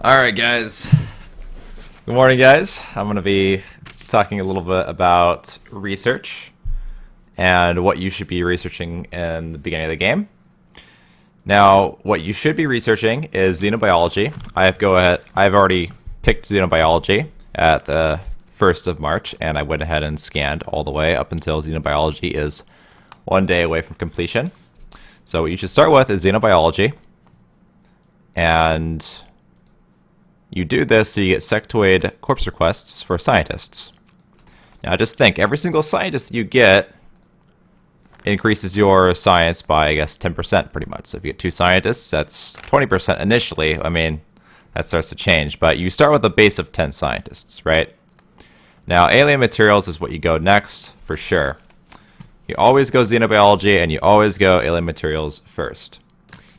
Alright guys, good morning guys. I'm going to be talking a little bit about research and what you should be researching in the beginning of the game. Now, what you should be researching is Xenobiology. I've already picked Xenobiology at the 1st of March, and I went ahead and scanned all the way up until Xenobiology is 1 day away from completion. So what you should start with is Xenobiology, and you do this so you get sectoid corpse requests for scientists. Now just think, every single scientist you get increases your science by, I guess, 10% pretty much. So if you get 2 scientists, that's 20% initially. I mean, that starts to change, but you start with a base of 10 scientists, right? Now, alien materials is what you go next, for sure. You always go Xenobiology, and you always go alien materials first.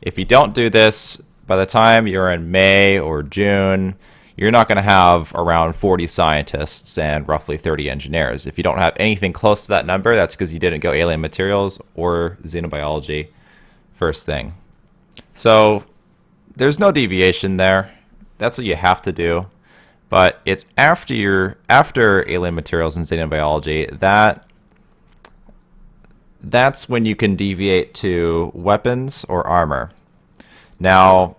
If you don't do this, by the time you're in May or June, you're not going to have around 40 scientists and roughly 30 engineers. If you don't have anything close to that number, that's because you didn't go alien materials or Xenobiology first thing. So there's no deviation there. That's what you have to do. But it's after alien materials and Xenobiology that's when you can deviate to weapons or armor. Now,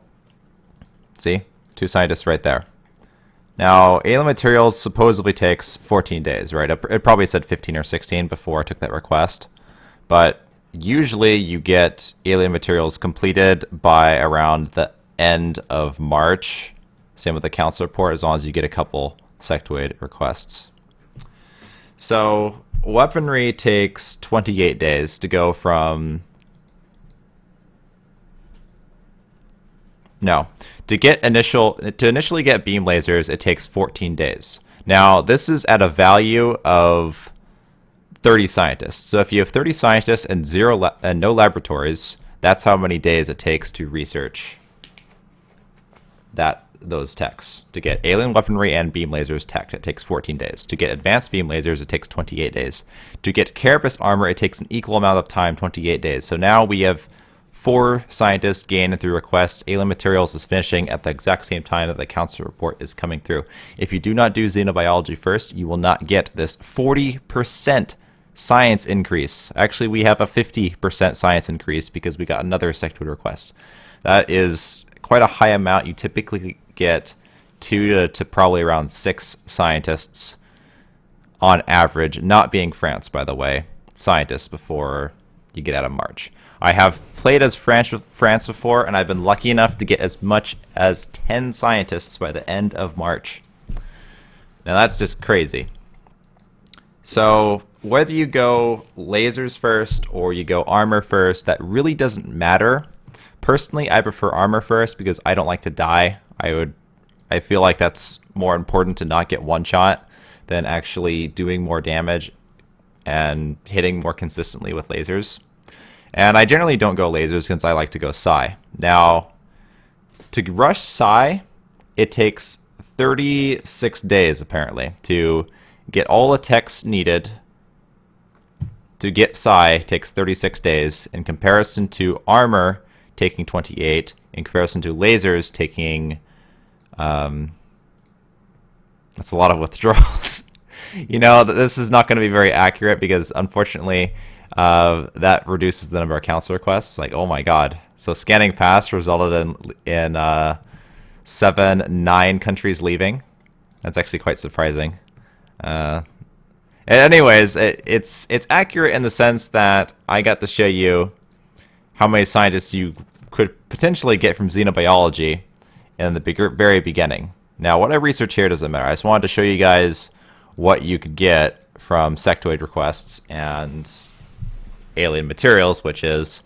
see, 2 scientists right there. Now, alien materials supposedly takes 14 days, right? It probably said 15 or 16 before I took that request. But usually you get alien materials completed by around the end of March. Same with the council report, as long as you get a couple sectoid requests. So, weaponry takes 28 days to go from... No. To initially get beam lasers, it takes 14 days. Now, this is at a value of 30 scientists. So if you have 30 scientists and no laboratories, that's how many days it takes to research those techs. To get alien weaponry and beam lasers tech, it takes 14 days. To get advanced beam lasers, it takes 28 days. To get carapace armor, it takes an equal amount of time, 28 days. So now we have 4 scientists gained through requests. Alien materials is finishing at the exact same time that the council report is coming through. If you do not do Xenobiology first, you will not get this 40% science increase. Actually, we have a 50% science increase because we got another sectoid request. That is quite a high amount. You typically get 2 to probably around 6 scientists on average, not being France, by the way, scientists before you get out of March. I have played as France before, and I've been lucky enough to get as much as 10 scientists by the end of March. Now that's just crazy. So whether you go lasers first or you go armor first, that really doesn't matter. Personally, I prefer armor first because I don't like to die. I feel like that's more important to not get one shot than actually doing more damage and hitting more consistently with lasers. And I generally don't go lasers because I like to go psi. Now, to rush psi, it takes 36 days, apparently, to get all the techs needed. To get psi takes 36 days, in comparison to armor taking 28, in comparison to lasers taking... that's a lot of withdrawals. You know, this is not going to be very accurate because, unfortunately... that reduces the number of council requests. Like, oh my god. So scanning past resulted in 9 countries leaving. That's actually quite surprising. Anyways, it's accurate in the sense that I got to show you how many scientists you could potentially get from Xenobiology in the very beginning. Now, what I research here doesn't matter. I just wanted to show you guys what you could get from sectoid requests and alien materials, which is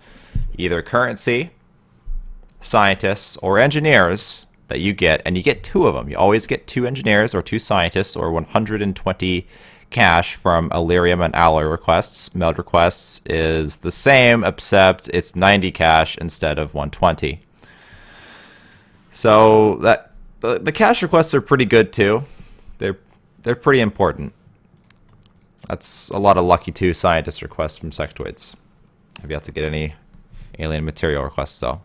either currency, scientists, or engineers that you get, and you get 2 of them. You always get 2 engineers or 2 scientists or 120 cash from Illyrium and alloy requests. Meld requests is the same, except it's 90 cash instead of 120. So that the cash requests are pretty good too. They're pretty important. That's a lot of lucky 2 scientist requests from sectoids. Have yet to get any alien material requests though.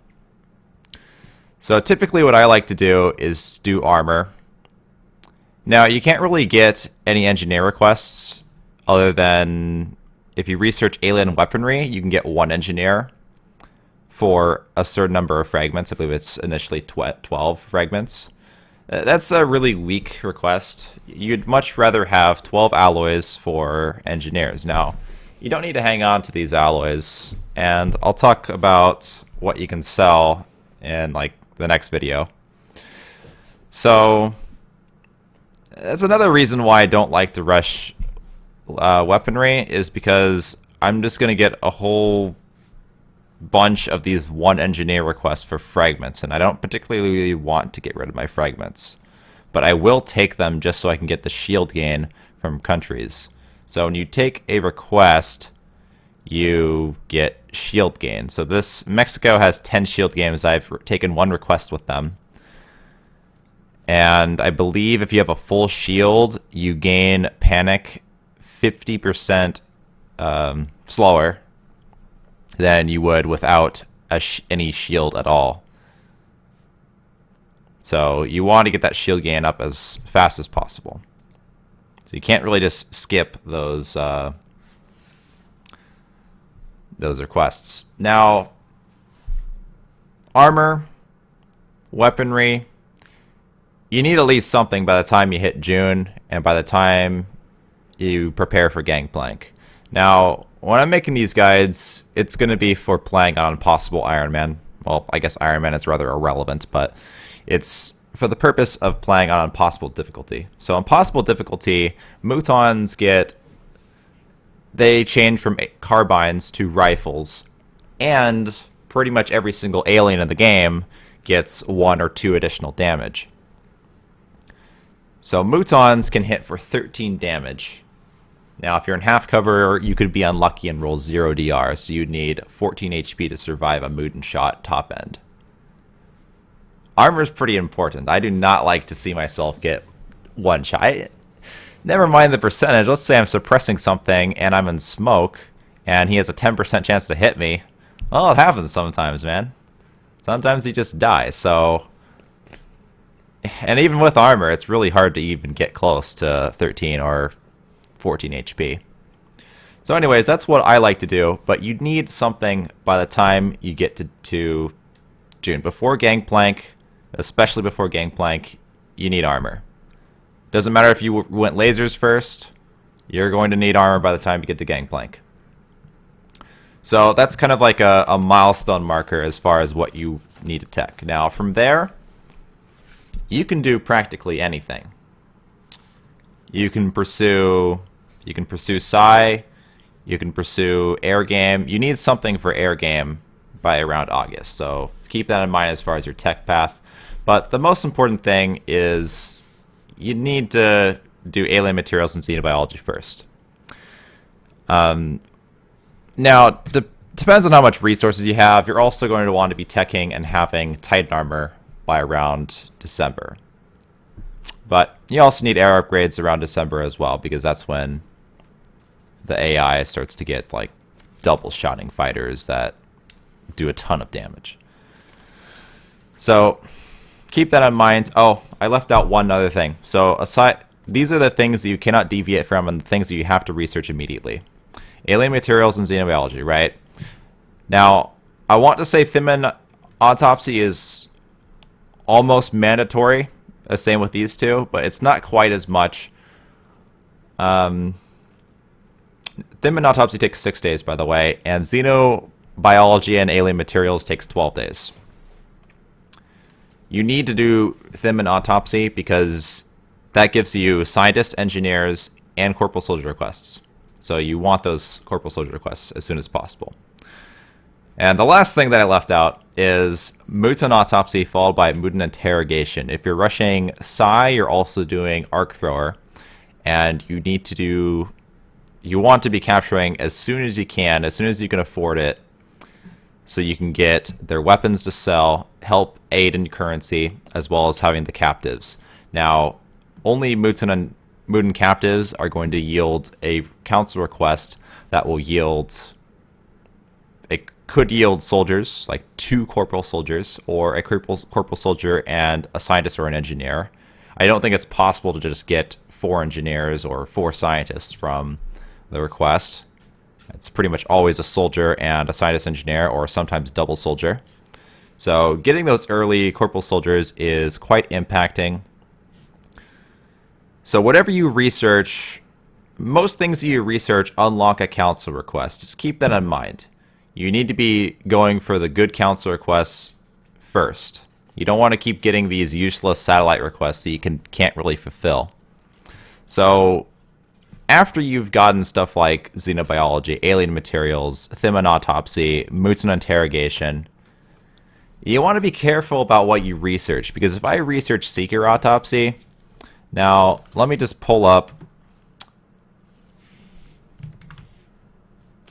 So typically what I like to do is do armor. Now, you can't really get any engineer requests other than if you research alien weaponry, you can get 1 engineer for a certain number of fragments. I believe it's initially 12 fragments. That's a really weak request. You'd much rather have 12 alloys for engineers. Now, you don't need to hang on to these alloys, and I'll talk about what you can sell in like the next video. So that's another reason why I don't like to rush weaponry, is because I'm just going to get a whole bunch of these 1 engineer requests for fragments, and I don't particularly want to get rid of my fragments, but I will take them just so I can get the shield gain from countries. So when you take a request, you get shield gain. So this Mexico has 10 shield gains. I've taken 1 request with them, and I believe if you have a full shield, you gain panic 50% slower than you would without any shield at all. So you want to get that shield gain up as fast as possible. So you can't really just skip those requests. Now, armor, weaponry, you need at least something by the time you hit June and by the time you prepare for Gangplank. Now, when I'm making these guides, it's going to be for playing on Impossible Iron Man. Well, I guess Iron Man is rather irrelevant, but it's for the purpose of playing on Impossible difficulty. So Impossible difficulty, Mutons they change from carbines to rifles, and pretty much every single alien in the game gets 1 or 2 additional damage. So Mutons can hit for 13 damage. Now, if you're in half cover, you could be unlucky and roll 0 DR, so you'd need 14 HP to survive a Muton shot top end. Armor is pretty important. I do not like to see myself get 1 shot. Never mind the percentage. Let's say I'm suppressing something and I'm in smoke, and he has a 10% chance to hit me. Well, it happens sometimes, man. Sometimes he just dies, so... And even with armor, it's really hard to even get close to 13 or 14 HP. So anyways, that's what I like to do, but you need something by the time you get to June. Before Gangplank, especially before Gangplank, you need armor. Doesn't matter if you went lasers first, you're going to need armor by the time you get to Gangplank. So that's kind of like a milestone marker as far as what you need to tech. Now from there, you can do practically anything. You can pursue Psi, you can pursue air game. You need something for air game by around August, so keep that in mind as far as your tech path. But the most important thing is you need to do alien materials and xenobiology first. Now, depends on how much resources you have. You're also going to want to be teching and having Titan armor by around December. But you also need air upgrades around December as well, because that's when the AI starts to get like double shotting fighters that do a ton of damage. So keep that in mind. Oh, I left out one other thing. So these are the things that you cannot deviate from and the things that you have to research immediately. Alien materials and xenobiology, right? Now, I want to say Thimin autopsy is almost mandatory. The same with these two, but it's not quite as much. Thimin autopsy takes 6 days, by the way, and xenobiology and alien materials takes 12 days. You need to do Thimin autopsy because that gives you scientists, engineers, and corporal soldier requests. So you want those corporal soldier requests as soon as possible. And the last thing that I left out is Muton autopsy followed by Muton interrogation. If you're rushing Psi, you're also doing arc thrower, and you want to be capturing as soon as you can afford it, so you can get their weapons to sell, help aid in currency, as well as having the captives. Now, only Muton captives are going to yield a council request that will yield could yield soldiers, like 2 corporal soldiers, or a corporal soldier and a scientist or an engineer. I don't think it's possible to just get 4 engineers or 4 scientists from the request. It's pretty much always a soldier and a scientist engineer, or sometimes double soldier. So getting those early corporal soldiers is quite impacting. So whatever you research, most things that you research unlock a council request. Just keep that in mind. You need to be going for the good council requests first. You don't want to keep getting these useless satellite requests that you can't really fulfill. So after you've gotten stuff like xenobiology, alien materials, Thimmon autopsy, mutant interrogation, you want to be careful about what you research, because if I research seeker autopsy, now let me just pull up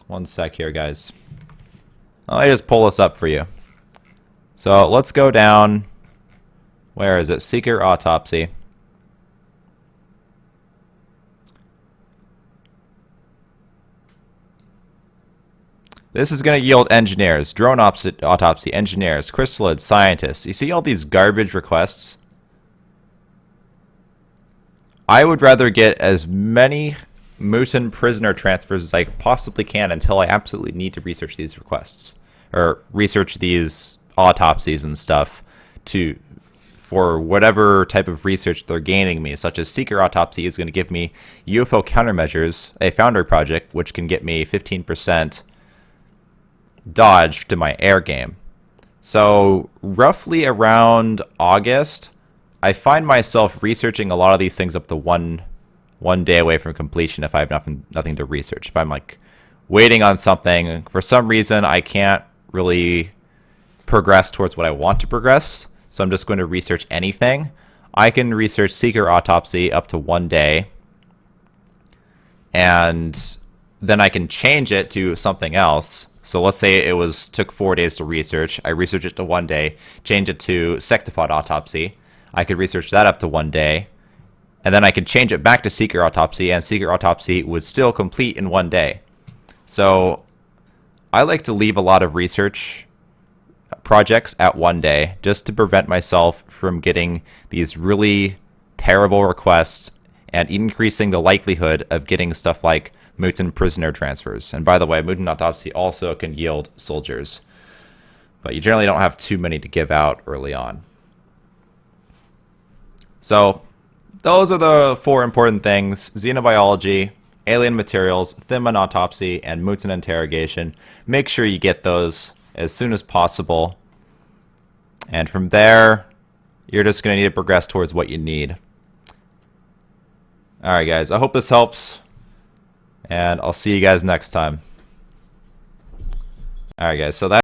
one sec here, guys. Let me just pull this up for you. So let's go down. Where is it? Seeker autopsy. This is going to yield engineers, drone autopsy, engineers, chrysalids, scientists. You see all these garbage requests? I would rather get as many mutant prisoner transfers as I possibly can until I absolutely need to research these requests, or research these autopsies and stuff for whatever type of research they're gaining me, such as seeker autopsy is going to give me UFO countermeasures, a Foundry project, which can get me 15% dodge to my air game. So roughly around August, I find myself researching a lot of these things up to one day away from completion if I have nothing to research. If I'm like waiting on something, for some reason I can't really progress towards what I want to progress, so I'm just going to research anything. I can research seeker autopsy up to 1 day, and then I can change it to something else. So let's say it took 4 days to research. I research it to 1 day, change it to sectopod autopsy. I could research that up to 1 day, and then I could change it back to seeker autopsy, and seeker autopsy would still complete in 1 day. So I like to leave a lot of research projects at 1 day, just to prevent myself from getting these really terrible requests and increasing the likelihood of getting stuff like mutant prisoner transfers. And by the way, mutant autopsy also can yield soldiers, but you generally don't have too many to give out early on. So those are the 4 important things: xenobiology, alien materials, Thimmon autopsy, and mutant interrogation. Make sure you get those as soon as possible. And from there, you're just going to need to progress towards what you need. Alright guys, I hope this helps, and I'll see you guys next time. Alright guys, so that